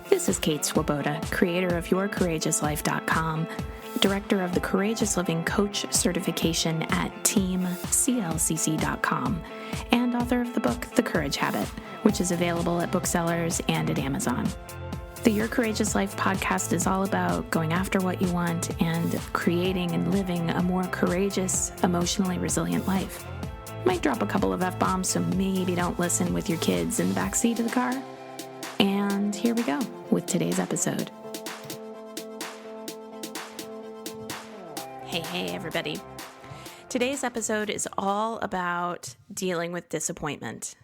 This is Kate Swoboda, creator of YourCourageousLife.com, director of the Courageous Living Coach certification at TeamCLCC.com, and author of the book, The Courage Habit, which is available at booksellers and at Amazon. The Your Courageous Life podcast is all about going after what you want and creating and living a more courageous, emotionally resilient life. Might drop a couple of F-bombs, so maybe don't listen with your kids in the backseat of the car. And here we go with today's episode. Hey, everybody. Today's episode is all about dealing with disappointment.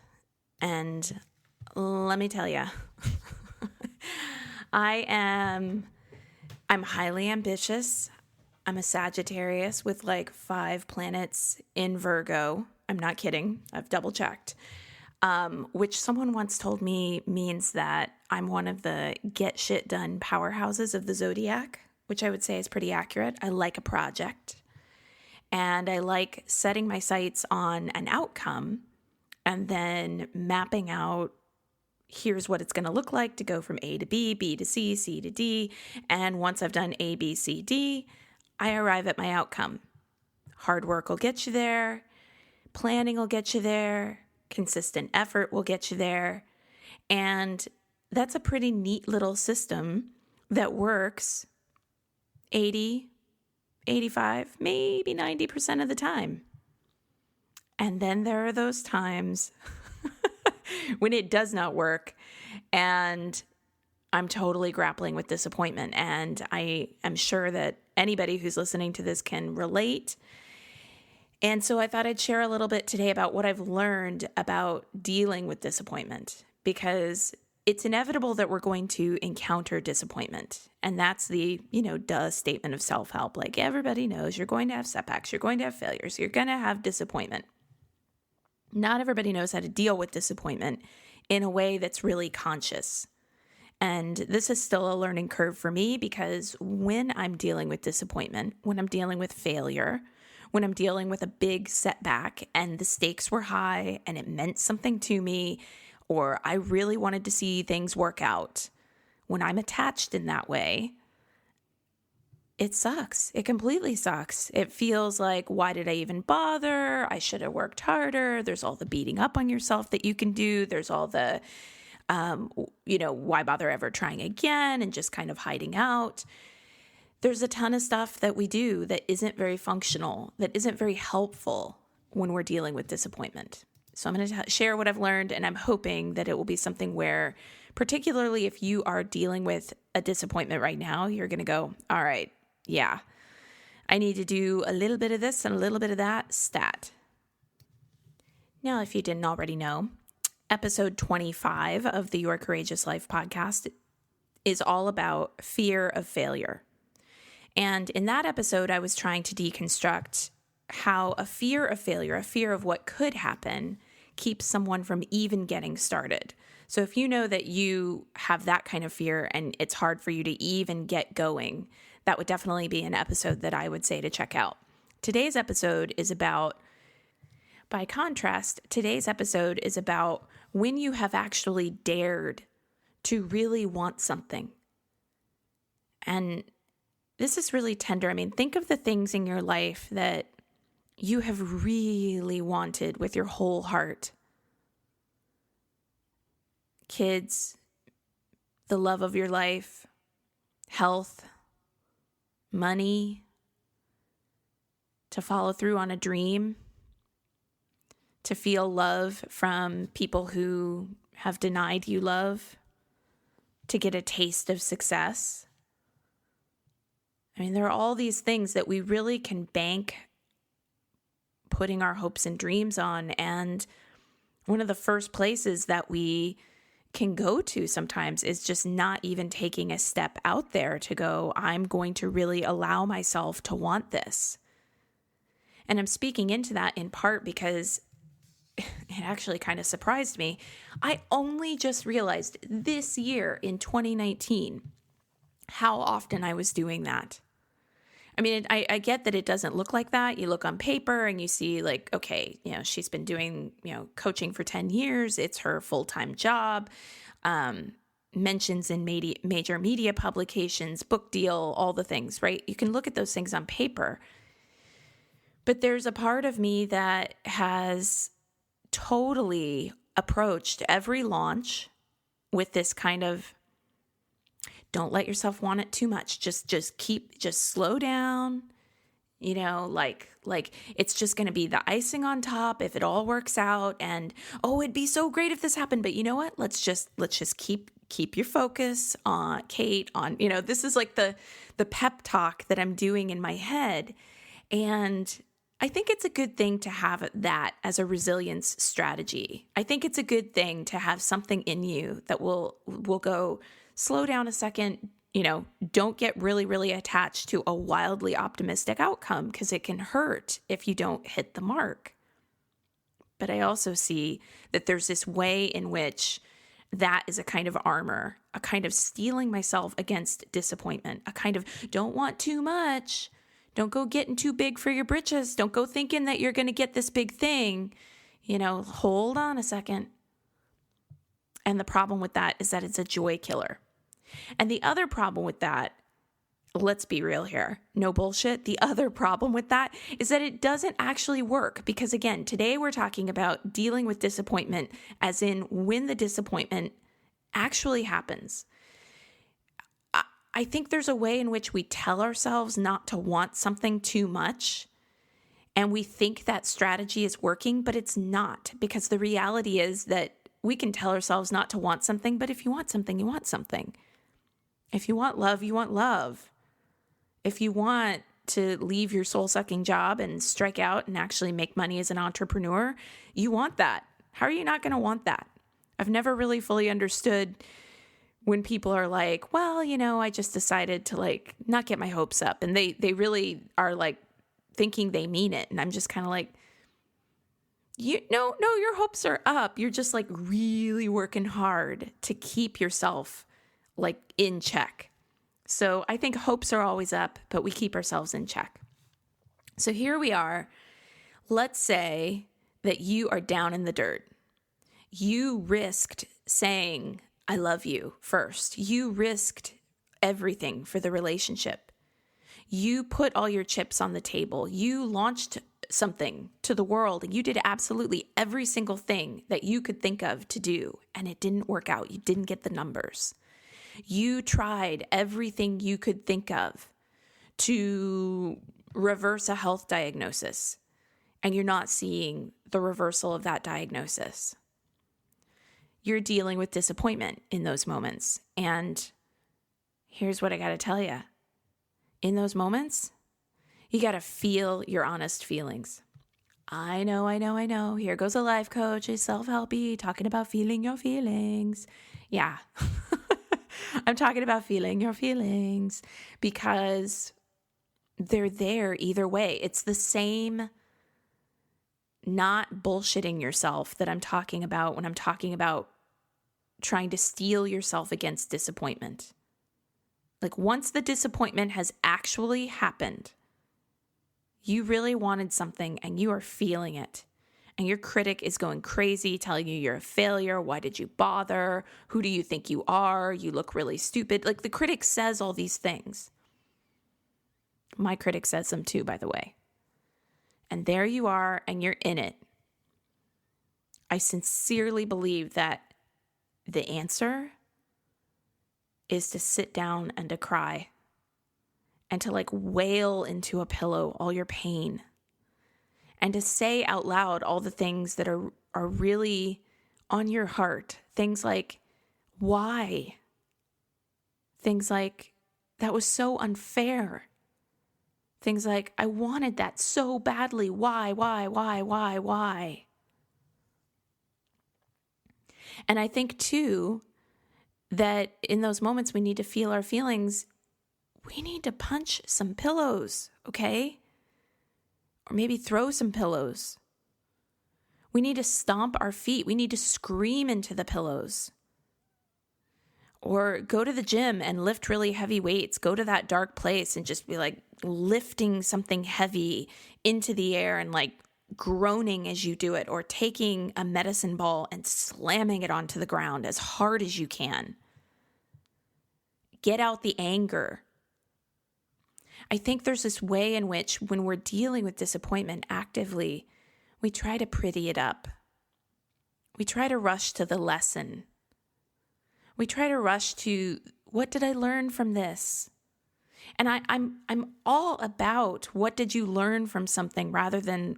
And let me tell you, I'm highly ambitious. I'm a Sagittarius with like 5 planets in Virgo. I'm not kidding. I've double checked. Which someone once told me means that I'm one of the get shit done powerhouses of the zodiac, which I would say is pretty accurate. I like a project, and I like setting my sights on an outcome and then mapping out, here's what it's going to look like to go from A to B, B to C, C to D. And once I've done A, B, C, D, I arrive at my outcome. Hard work will get you there. Planning will get you there. Consistent effort will get you there. And that's a pretty neat little system that works 80, 85, maybe 90% of the time. And then there are those times when it does not work and I'm totally grappling with disappointment. And I am sure that anybody who's listening to this can relate. And so I thought I'd share a little bit today about what I've learned about dealing with disappointment, because it's inevitable that we're going to encounter disappointment. And that's the, statement of self-help. Like everybody knows you're going to have setbacks, you're going to have failures, you're going to have disappointment. Not everybody knows how to deal with disappointment in a way that's really conscious. And this is still a learning curve for me, because when I'm dealing with disappointment, when I'm dealing with failure, when I'm dealing with a big setback and the stakes were high and it meant something to me, or I really wanted to see things work out, when I'm attached in that way, it sucks. It completely sucks. It feels like, why did I even bother? I should have worked harder. There's all the beating up on yourself that you can do. There's all the, why bother ever trying again and just kind of hiding out. There's a ton of stuff that we do that isn't very functional, that isn't very helpful when we're dealing with disappointment. So I'm going to share what I've learned, and I'm hoping that it will be something where, particularly if you are dealing with a disappointment right now, you're going to go, all right, yeah, I need to do a little bit of this and a little bit of that, stat. Now, if you didn't already know, episode 25 of the Your Courageous Life podcast is all about fear of failure. And in that episode, I was trying to deconstruct how a fear of failure, a fear of what could happen, keeps someone from even getting started. So if you know that you have that kind of fear and it's hard for you to even get going, that would definitely be an episode that I would say to check out. Today's episode is about, by contrast, today's episode is about when you have actually dared to really want something. And this is really tender. I mean, think of the things in your life that you have really wanted with your whole heart. Kids, the love of your life, health, money, to follow through on a dream, to feel love from people who have denied you love, to get a taste of success. I mean, there are all these things that we really can bank putting our hopes and dreams on. And one of the first places that we can go to sometimes is just not even taking a step out there to go, I'm going to really allow myself to want this. And I'm speaking into that in part because it actually kind of surprised me. I only just realized this year in 2019 how often I was doing that. I mean, I get that it doesn't look like that. You look on paper and you see like, okay, she's been doing, coaching for 10 years. It's her full-time job. mentions in major media publications, book deal, all the things, right? You can look at those things on paper. But there's a part of me that has totally approached every launch with this kind of, don't let yourself want it too much. Just slow down. Like it's just going to be the icing on top if it all works out. And, oh, it'd be so great if this happened. But you know what? Let's just keep your focus on Kate, on, this is like the pep talk that I'm doing in my head. And I think it's a good thing to have that as a resilience strategy. I think it's a good thing to have something in you that will go, slow down a second, don't get really, really attached to a wildly optimistic outcome, because it can hurt if you don't hit the mark. But I also see that there's this way in which that is a kind of armor, a kind of steeling myself against disappointment, a kind of don't want too much. Don't go getting too big for your britches. Don't go thinking that you're going to get this big thing. Hold on a second. And the problem with that is that it's a joy killer. And the other problem with that, let's be real here, no bullshit. The other problem with that is that it doesn't actually work, because again, today we're talking about dealing with disappointment as in when the disappointment actually happens. I think there's a way in which we tell ourselves not to want something too much, and we think that strategy is working, but it's not, because the reality is that we can tell ourselves not to want something, but if you want something, you want something. If you want love, you want love. If you want to leave your soul-sucking job and strike out and actually make money as an entrepreneur, you want that. How are you not going to want that? I've never really fully understood when people are like, well, I just decided to not get my hopes up. And they really are thinking they mean it. And I'm just kind of like, no, your hopes are up. You're just really working hard to keep yourself in check. So I think hopes are always up, but we keep ourselves in check. So here we are. Let's say that you are down in the dirt. You risked saying, I love you first. You risked everything for the relationship. You put all your chips on the table. You launched something to the world, and you did absolutely every single thing that you could think of to do, and it didn't work out. You didn't get the numbers. You tried everything you could think of to reverse a health diagnosis, and you're not seeing the reversal of that diagnosis. You're dealing with disappointment in those moments. And here's what I got to tell you. In those moments, you got to feel your honest feelings. I know. Here goes a life coach, a self-helpy, talking about feeling your feelings. Yeah. I'm talking about feeling your feelings because they're there either way. It's the same not bullshitting yourself that I'm talking about when I'm talking about trying to steel yourself against disappointment. Once the disappointment has actually happened, you really wanted something and you are feeling it. And your critic is going crazy, telling you you're a failure. Why did you bother? Who do you think you are? You look really stupid. The critic says all these things. My critic says them too, by the way. And there you are, and you're in it. I sincerely believe that the answer is to sit down and to cry and to wail into a pillow all your pain and to say out loud all the things that are really on your heart. Things like, why? Things like, that was so unfair. Things like, I wanted that so badly. Why? And I think too, that in those moments we need to feel our feelings. We need to punch some pillows, okay? Or maybe throw some pillows. We need to stomp our feet. We need to scream into the pillows. Or go to the gym and lift really heavy weights. Go to that dark place and just be lifting something heavy into the air and groaning as you do it. Or taking a medicine ball and slamming it onto the ground as hard as you can. get out the anger. I think there's this way in which when we're dealing with disappointment actively, we try to pretty it up. We try to rush to the lesson. We try to rush to, what did I learn from this? And I'm all about what did you learn from something rather than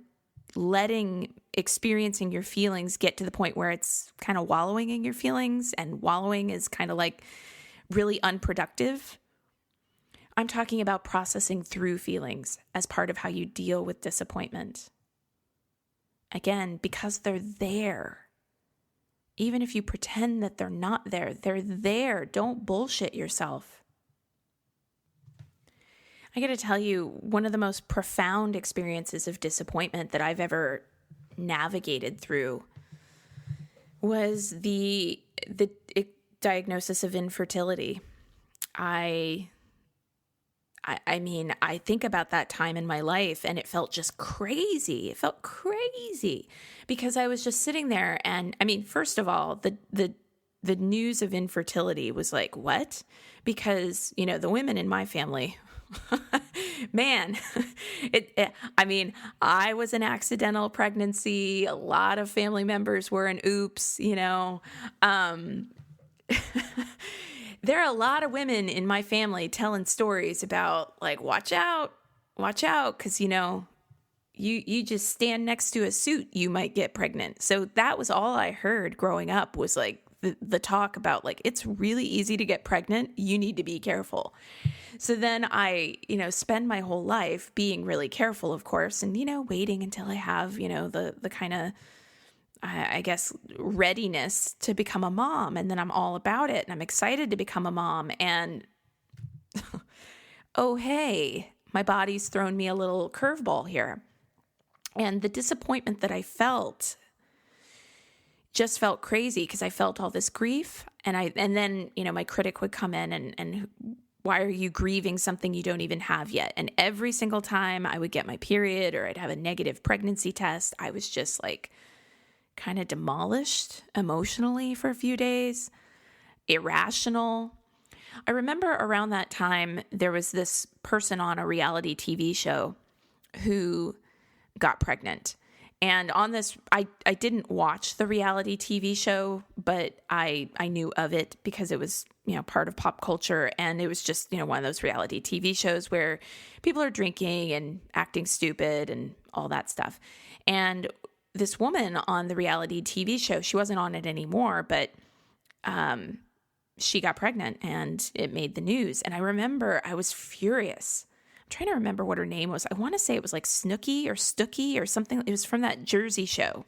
experiencing your feelings get to the point where it's kind of wallowing in your feelings, and wallowing is kind of like really unproductive. I'm talking about processing through feelings as part of how you deal with disappointment. Again, because they're there. Even if you pretend that they're not there, they're there. Don't bullshit yourself. I got to tell you, one of the most profound experiences of disappointment that I've ever navigated through was the diagnosis of infertility. I mean, I think about that time in my life and it felt just crazy. It felt crazy because I was just sitting there and, I mean, first of all, the news of infertility was like, what? Because, the women in my family, man, I mean, I was an accidental pregnancy. A lot of family members were an oops, there are a lot of women in my family telling stories about like, watch out, because, you just stand next to a suit, you might get pregnant. So that was all I heard growing up was like the talk about like, it's really easy to get pregnant. You need to be careful. So then I, spend my whole life being really careful, of course, and, waiting until I have, the kind of, I guess, readiness to become a mom. And then I'm all about it and I'm excited to become a mom. And oh, hey, my body's thrown me a little curveball here. And the disappointment that I felt just felt crazy because I felt all this grief. And then, my critic would come in and why are you grieving something you don't even have yet? And every single time I would get my period or I'd have a negative pregnancy test, I was just like, kind of demolished emotionally for a few days, irrational. I remember around that time, there was this person on a reality TV show who got pregnant. And on this, I didn't watch the reality TV show, but I knew of it because it was, part of pop culture. And it was just, one of those reality TV shows where people are drinking and acting stupid and all that stuff. And this woman on the reality TV show, she wasn't on it anymore, but she got pregnant and it made the news. And I remember I was furious. I'm trying to remember what her name was. I want to say it was like Snooki or Stookie or something. It was from that Jersey show.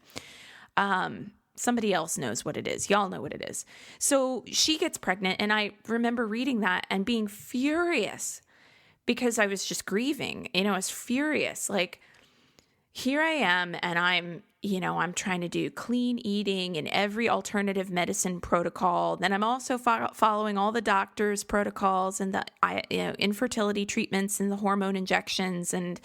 Somebody else knows what it is. Y'all know what it is. So she gets pregnant. And I remember reading that and being furious because I was just grieving. I was furious. Like, here I am and I'm trying to do clean eating and every alternative medicine protocol. Then I'm also following all the doctor's protocols and the infertility treatments and the hormone injections. And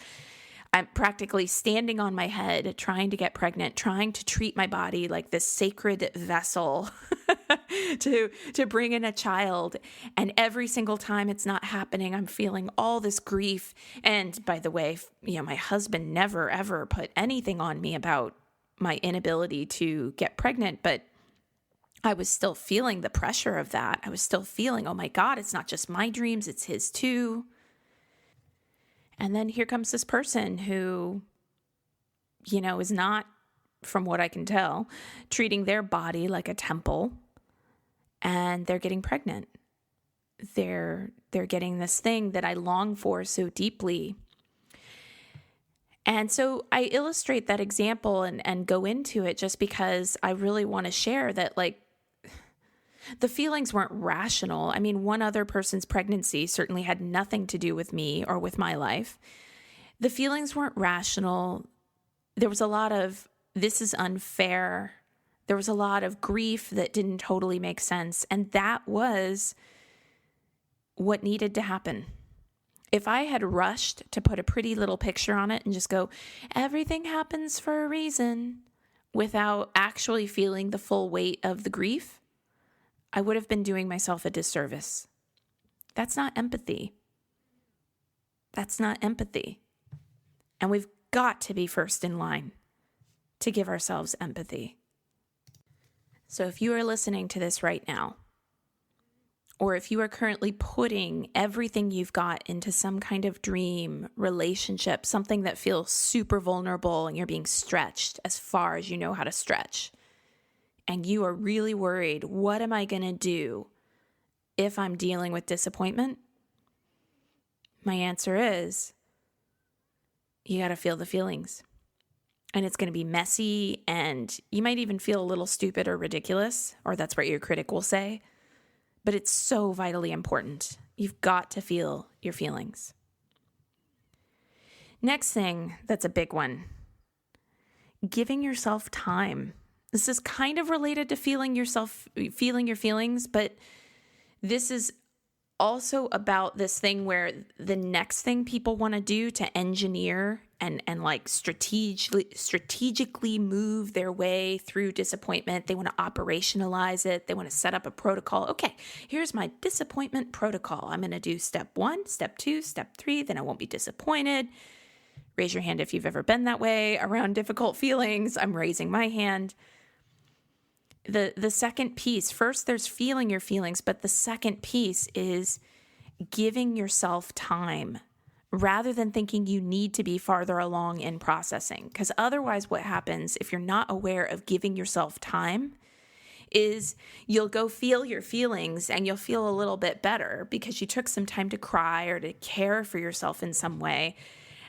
I'm practically standing on my head, trying to get pregnant, trying to treat my body like this sacred vessel to bring in a child. And every single time it's not happening, I'm feeling all this grief. And by the way, my husband never, ever put anything on me about my inability to get pregnant, but I was still feeling the pressure of that. I was still feeling, oh my God, it's not just my dreams, it's his too. And then here comes this person who, is not, from what I can tell, treating their body like a temple, and they're getting pregnant. They're getting this thing that I long for so deeply. And so I illustrate that example and go into it just because I really want to share that, like, the feelings weren't rational. I mean, one other person's pregnancy certainly had nothing to do with me or with my life. The feelings weren't rational. There was a lot of, this is unfair. There was a lot of grief that didn't totally make sense. And that was what needed to happen. If I had rushed to put a pretty little picture on it and just go, everything happens for a reason, without actually feeling the full weight of the grief, I would have been doing myself a disservice. That's not empathy. That's not empathy. And we've got to be first in line to give ourselves empathy. So if you are listening to this right now, or if you are currently putting everything you've got into some kind of dream, relationship, something that feels super vulnerable and you're being stretched as far as you know how to stretch, and you are really worried, what am I going to do if I'm dealing with disappointment? My answer is, you got to feel the feelings. And it's going to be messy, and you might even feel a little stupid or ridiculous, or that's what your critic will say. But it's so vitally important. You've got to feel your feelings. Next thing that's a big one, giving yourself time. This is kind of related to feeling your feelings, but this is also about this thing where the next thing people want to do to engineer and like strategically move their way through disappointment. They want to operationalize it. They want to set up a protocol. Okay, here's my disappointment protocol. I'm going to do step 1, step 2, step 3, then I won't be disappointed. Raise your hand if you've ever been that way around difficult feelings. I'm raising my hand. The second piece, first there's feeling your feelings, but the second piece is giving yourself time rather than thinking you need to be farther along in processing. Because otherwise what happens if you're not aware of giving yourself time is you'll go feel your feelings and you'll feel a little bit better because you took some time to cry or to care for yourself in some way.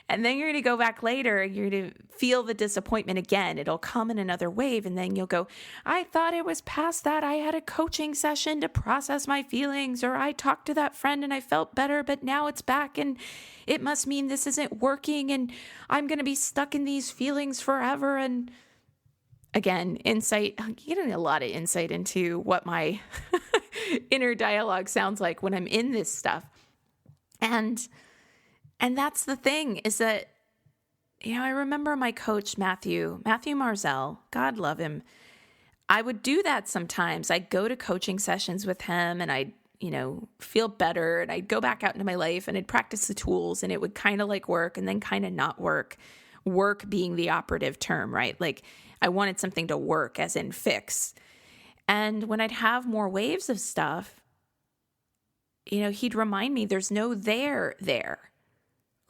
And then you're going to go back later and you're going to feel the disappointment again. It'll come in another wave. And then you'll go, I thought it was past that. I had a coaching session to process my feelings, or I talked to that friend and I felt better, but now it's back and it must mean this isn't working and I'm going to be stuck in these feelings forever. And again, insight, getting a lot of insight into what my inner dialogue sounds like when I'm in this stuff. And that's the thing is that, I remember my coach, Matthew Marzell, God love him. I would do that sometimes. I'd go to coaching sessions with him and I'd, feel better, and I'd go back out into my life and I'd practice the tools, and it would kind of like work and then kind of not work. Work being the operative term, right? Like I wanted something to work as in fix. And when I'd have more waves of stuff, he'd remind me there's no there.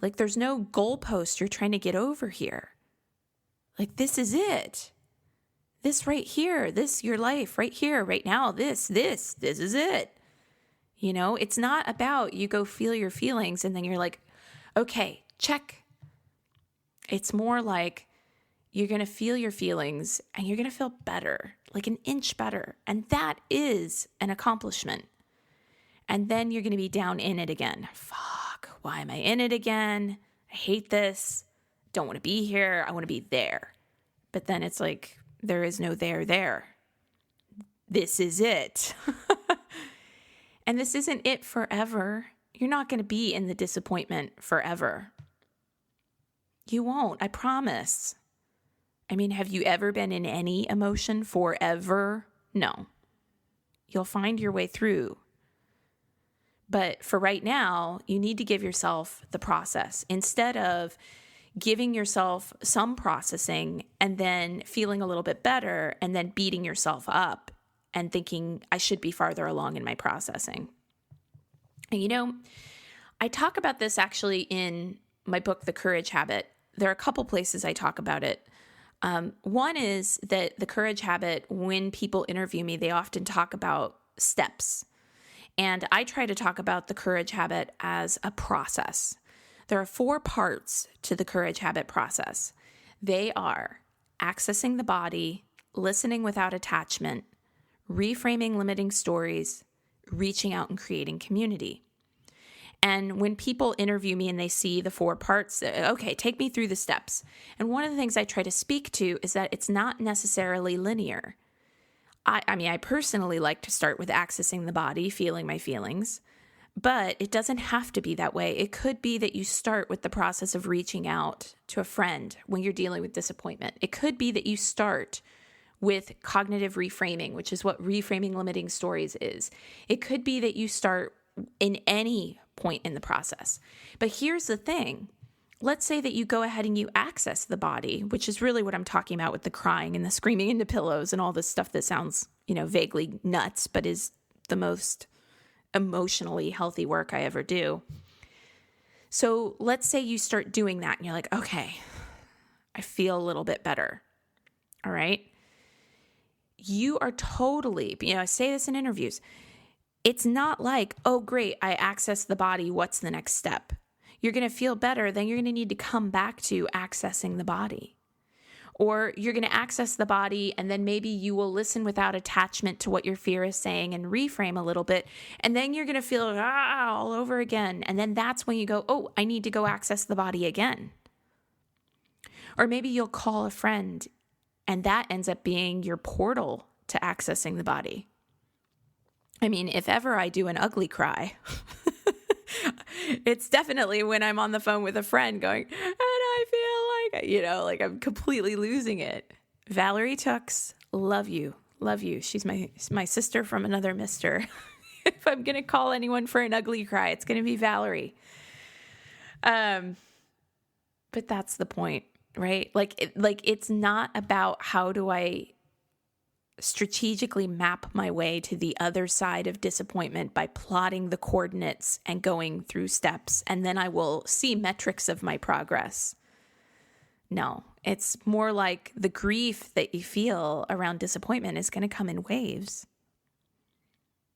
Like there's no goalpost you're trying to get over here. Like this is it. This right here, this your life right here, right now, this is it. It's not about you go feel your feelings and then you're like, okay, check. It's more like you're going to feel your feelings and you're going to feel better, like an inch better. And that is an accomplishment. And then you're going to be down in it again. Fuck, why am I in it again? I hate this. Don't want to be here. I want to be there. But then it's like, there is no there. This is it. And this isn't it forever. You're not going to be in the disappointment forever. You won't, I promise. I mean, have you ever been in any emotion forever? No. You'll find your way through. But for right now, you need to give yourself the process instead of giving yourself some processing and then feeling a little bit better and then beating yourself up and thinking I should be farther along in my processing. And I talk about this actually in my book, The Courage Habit. There are a couple places I talk about it. One is that the Courage Habit, when people interview me, they often talk about steps. And I try to talk about the Courage Habit as a process. There are 4 parts to the Courage Habit process. They are accessing the body, listening without attachment, reframing limiting stories, reaching out and creating community. And when people interview me and they see the 4 parts, okay, take me through the steps. And one of the things I try to speak to is that it's not necessarily linear. I personally like to start with accessing the body, feeling my feelings, but it doesn't have to be that way. It could be that you start with the process of reaching out to a friend when you're dealing with disappointment. It could be that you start with cognitive reframing, which is what reframing limiting stories is. It could be that you start in any point in the process. But here's the thing. Let's say that you go ahead and you access the body, which is really what I'm talking about with the crying and the screaming into pillows and all this stuff that sounds, vaguely nuts, but is the most emotionally healthy work I ever do. So let's say you start doing that and you're like, okay, I feel a little bit better. All right. You are totally, I say this in interviews. It's not like, oh, great, I accessed the body. What's the next step? You're going to feel better. Then you're going to need to come back to accessing the body. Or you're going to access the body, and then maybe you will listen without attachment to what your fear is saying and reframe a little bit. And then you're going to feel all over again. And then that's when you go, oh, I need to go access the body again. Or maybe you'll call a friend, and that ends up being your portal to accessing the body. I mean, if ever I do an ugly cry, it's definitely when I'm on the phone with a friend going, and I feel like I'm completely losing it. Valerie Tooks, love you. Love you. She's my sister from another mister. If I'm going to call anyone for an ugly cry, it's going to be Valerie. But that's the point, right? It's not about how do I strategically map my way to the other side of disappointment by plotting the coordinates and going through steps, and then I will see metrics of my progress. No, it's more like the grief that you feel around disappointment is going to come in waves.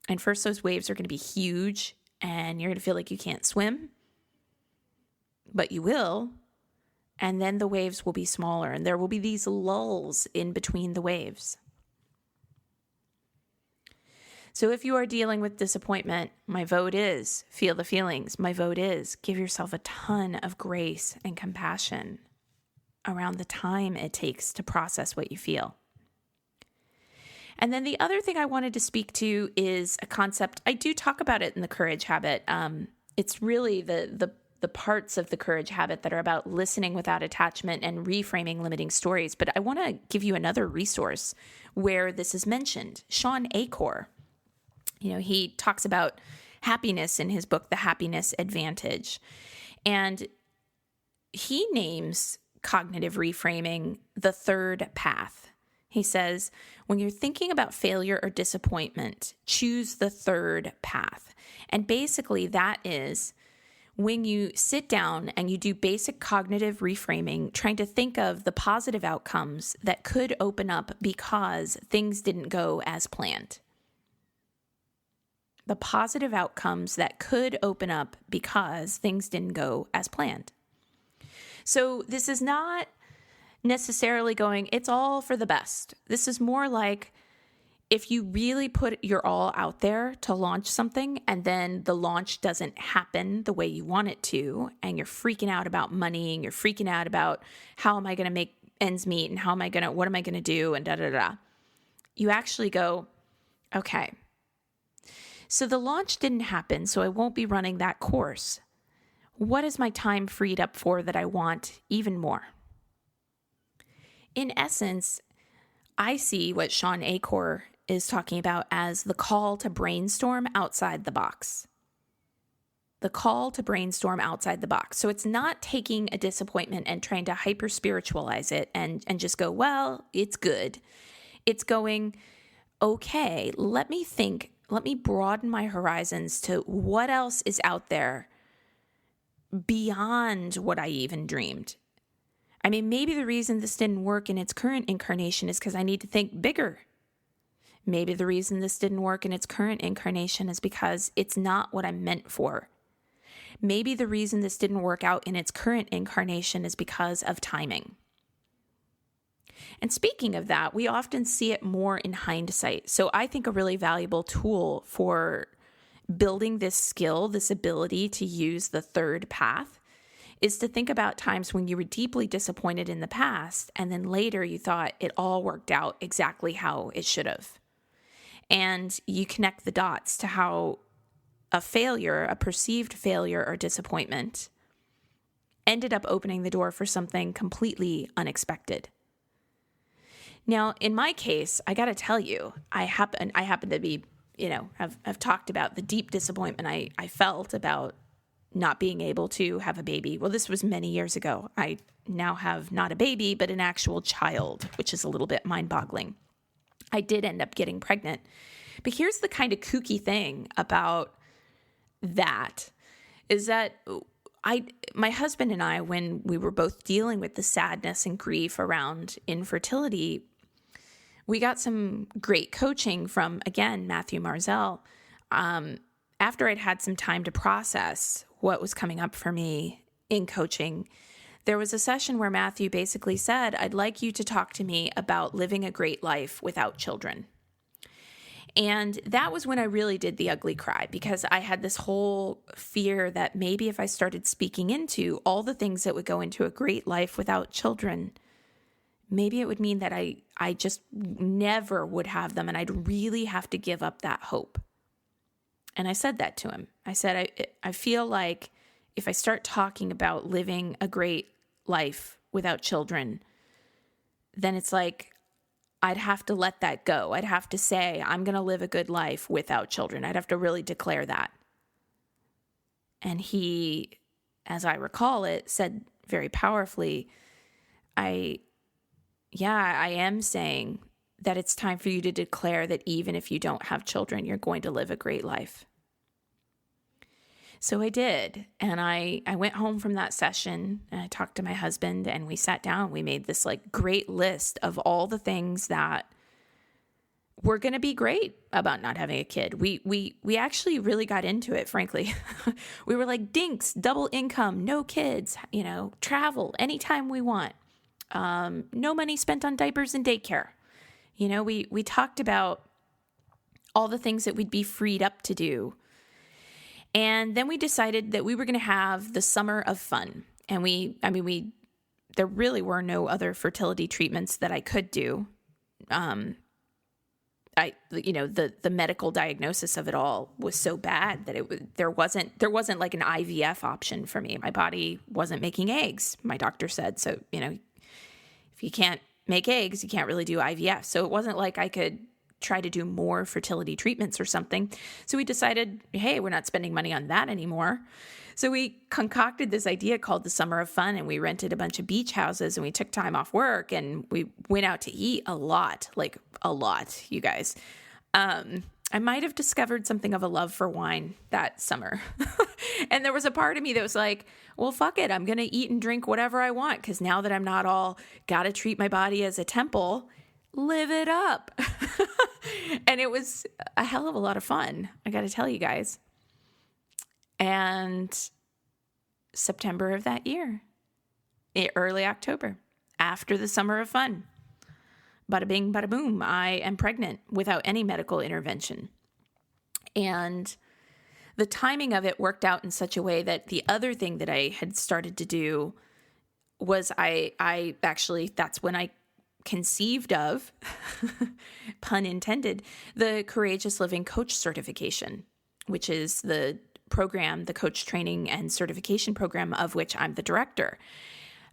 And first, those waves are going to be huge, and you're going to feel like you can't swim, but you will. And then the waves will be smaller, and there will be these lulls in between the waves. So if you are dealing with disappointment, my vote is feel the feelings. My vote is give yourself a ton of grace and compassion around the time it takes to process what you feel. And then the other thing I wanted to speak to is a concept. I do talk about it in the Courage Habit. It's really the parts of the Courage Habit that are about listening without attachment and reframing limiting stories. But I want to give you another resource where this is mentioned. Sean Achor. He talks about happiness in his book, The Happiness Advantage. And he names cognitive reframing the third path. He says, when you're thinking about failure or disappointment, choose the third path. And basically that is when you sit down and you do basic cognitive reframing, trying to think of the positive outcomes that could open up because things didn't go as planned. The positive outcomes that could open up because things didn't go as planned. So this is not necessarily going, it's all for the best. This is more like if you really put your all out there to launch something and then the launch doesn't happen the way you want it to, and you're freaking out about money and you're freaking out about how am I going to make ends meet and what am I going to do and da-da-da. You actually go, okay, so the launch didn't happen, so I won't be running that course. What is my time freed up for that I want even more? In essence, I see what Sean Achor is talking about as the call to brainstorm outside the box. The call to brainstorm outside the box. So it's not taking a disappointment and trying to hyper-spiritualize it and just go, well, it's good. It's going, okay, let me think. Let me broaden my horizons to what else is out there beyond what I even dreamed. I mean, maybe the reason this didn't work in its current incarnation is because I need to think bigger. Maybe the reason this didn't work in its current incarnation is because it's not what I'm meant for. Maybe the reason this didn't work out in its current incarnation is because of timing. And speaking of that, we often see it more in hindsight. So I think a really valuable tool for building this skill, this ability to use the third path, is to think about times when you were deeply disappointed in the past, and then later you thought it all worked out exactly how it should have. And you connect the dots to how a failure, a perceived failure or disappointment, ended up opening the door for something completely unexpected. Now, in my case, I got to tell you, I happen to be, have talked about the deep disappointment I felt about not being able to have a baby. Well, this was many years ago. I now have not a baby, but an actual child, which is a little bit mind-boggling. I did end up getting pregnant. But here's the kind of kooky thing about that is that my husband and I, when we were both dealing with the sadness and grief around infertility, we got some great coaching from, again, Matthew Marzell. After I'd had some time to process what was coming up for me in coaching, there was a session where Matthew basically said, I'd like you to talk to me about living a great life without children. And that was when I really did the ugly cry, because I had this whole fear that maybe if I started speaking into all the things that would go into a great life without children, maybe it would mean that I just never would have them, and I'd really have to give up that hope. And I said that to him. I said, I feel like if I start talking about living a great life without children, then it's like I'd have to let that go. I'd have to say, I'm going to live a good life without children. I'd have to really declare that. And he, as I recall it, said very powerfully, I am saying that it's time for you to declare that even if you don't have children, you're going to live a great life. So I did. And I went home from that session and I talked to my husband and we sat down. We made this like great list of all the things that were going to be great about not having a kid. We actually really got into it, frankly. We were like, dinks, double income, no kids, travel anytime we want. No money spent on diapers and daycare. We talked about all the things that we'd be freed up to do. And then we decided that we were going to have the summer of fun. And there really were no other fertility treatments that I could do. The medical diagnosis of it all was so bad that there wasn't like an IVF option for me. My body wasn't making eggs, my doctor said. So, if you can't make eggs, you can't really do IVF. So it wasn't like I could try to do more fertility treatments or something. So we decided, hey, we're not spending money on that anymore. So we concocted this idea called the Summer of Fun, and we rented a bunch of beach houses and we took time off work and we went out to eat a lot, you guys. I might have discovered something of a love for wine that summer. And there was a part of me that was like, well, fuck it. I'm going to eat and drink whatever I want, because now that I'm not all got to treat my body as a temple, live it up. And it was a hell of a lot of fun, I got to tell you guys. And September of that year, early October, after the Summer of Fun, bada bing, bada boom, I am pregnant without any medical intervention. And the timing of it worked out in such a way that the other thing that I had started to do was I actually, that's when I conceived of, pun intended, the Courageous Living Coach Certification, which is the program, the coach training and certification program of which I'm the director.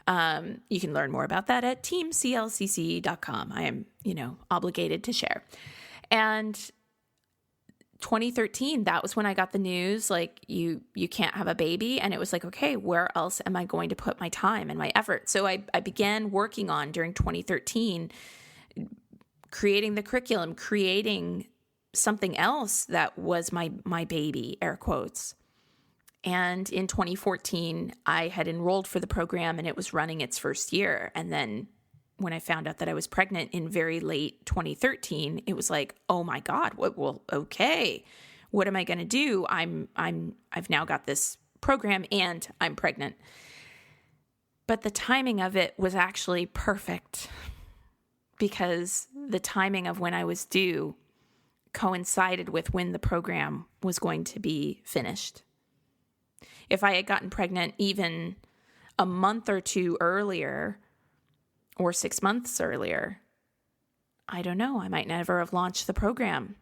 You can learn more about that at teamclcc.com. I am, obligated to share. And 2013, that was when I got the news, like, you can't have a baby. And it was like, okay, where else am I going to put my time and my effort? So I began working on, during 2013, creating the curriculum, creating something else that was my baby, air quotes. And in 2014, I had enrolled for the program and it was running its first year. And then when I found out that I was pregnant in very late 2013, it was like, oh my God, okay, what am I going to do? I've now got this program and I'm pregnant. But the timing of it was actually perfect, because the timing of when I was due coincided with when the program was going to be finished. If I had gotten pregnant even a month or two earlier, or 6 months earlier, I don't know, I might never have launched the program.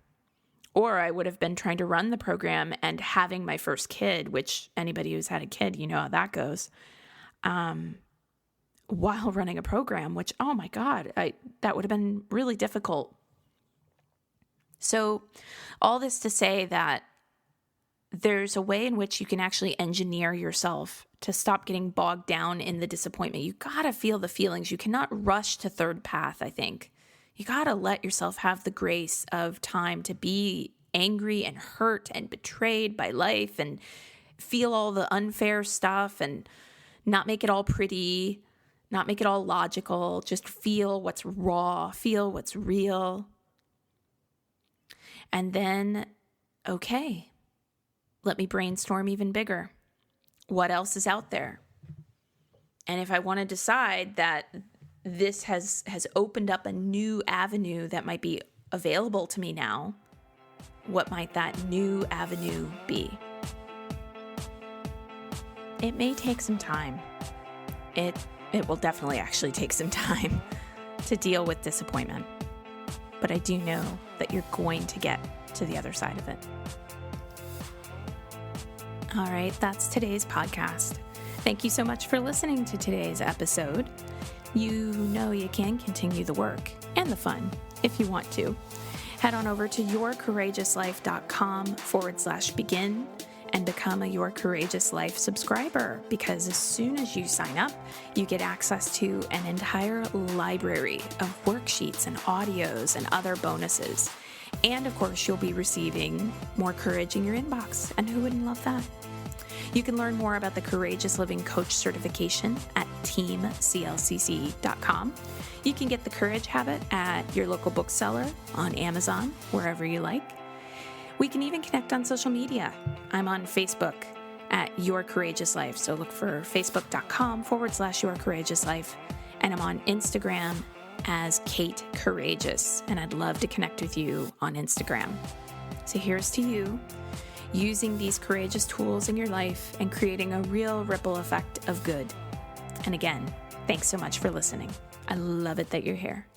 Or I would have been trying to run the program and having my first kid, which anybody who's had a kid, you know how that goes, while running a program, which, oh my God, that would have been really difficult. So all this to say that there's a way in which you can actually engineer yourself to stop getting bogged down in the disappointment. You got to feel the feelings. You cannot rush to third path, I think. You got to let yourself have the grace of time to be angry and hurt and betrayed by life and feel all the unfair stuff and not make it all pretty, not make it all logical. Just feel what's raw, feel what's real. And then, okay, let me brainstorm even bigger. What else is out there? And if I want to decide that this has opened up a new avenue that might be available to me now, what might that new avenue be? It may take some time. It will definitely actually take some time to deal with disappointment. But I do know that you're going to get to the other side of it. All right, that's today's podcast. Thank you so much for listening to today's episode. You know you can continue the work and the fun if you want to. Head on over to yourcourageouslife.com/begin and become a Your Courageous Life subscriber, because as soon as you sign up, you get access to an entire library of worksheets and audios and other bonuses. And of course, you'll be receiving more courage in your inbox. And who wouldn't love that? You can learn more about the Courageous Living Coach certification at teamclcc.com. You can get the Courage Habit at your local bookseller, on Amazon, wherever you like. We can even connect on social media. I'm on Facebook at Your Courageous Life. So look for facebook.com/Your Courageous Life. And I'm on Instagram as Kate Courageous. And I'd love to connect with you on Instagram. So here's to you, using these courageous tools in your life and creating a real ripple effect of good. And again, thanks so much for listening. I love it that you're here.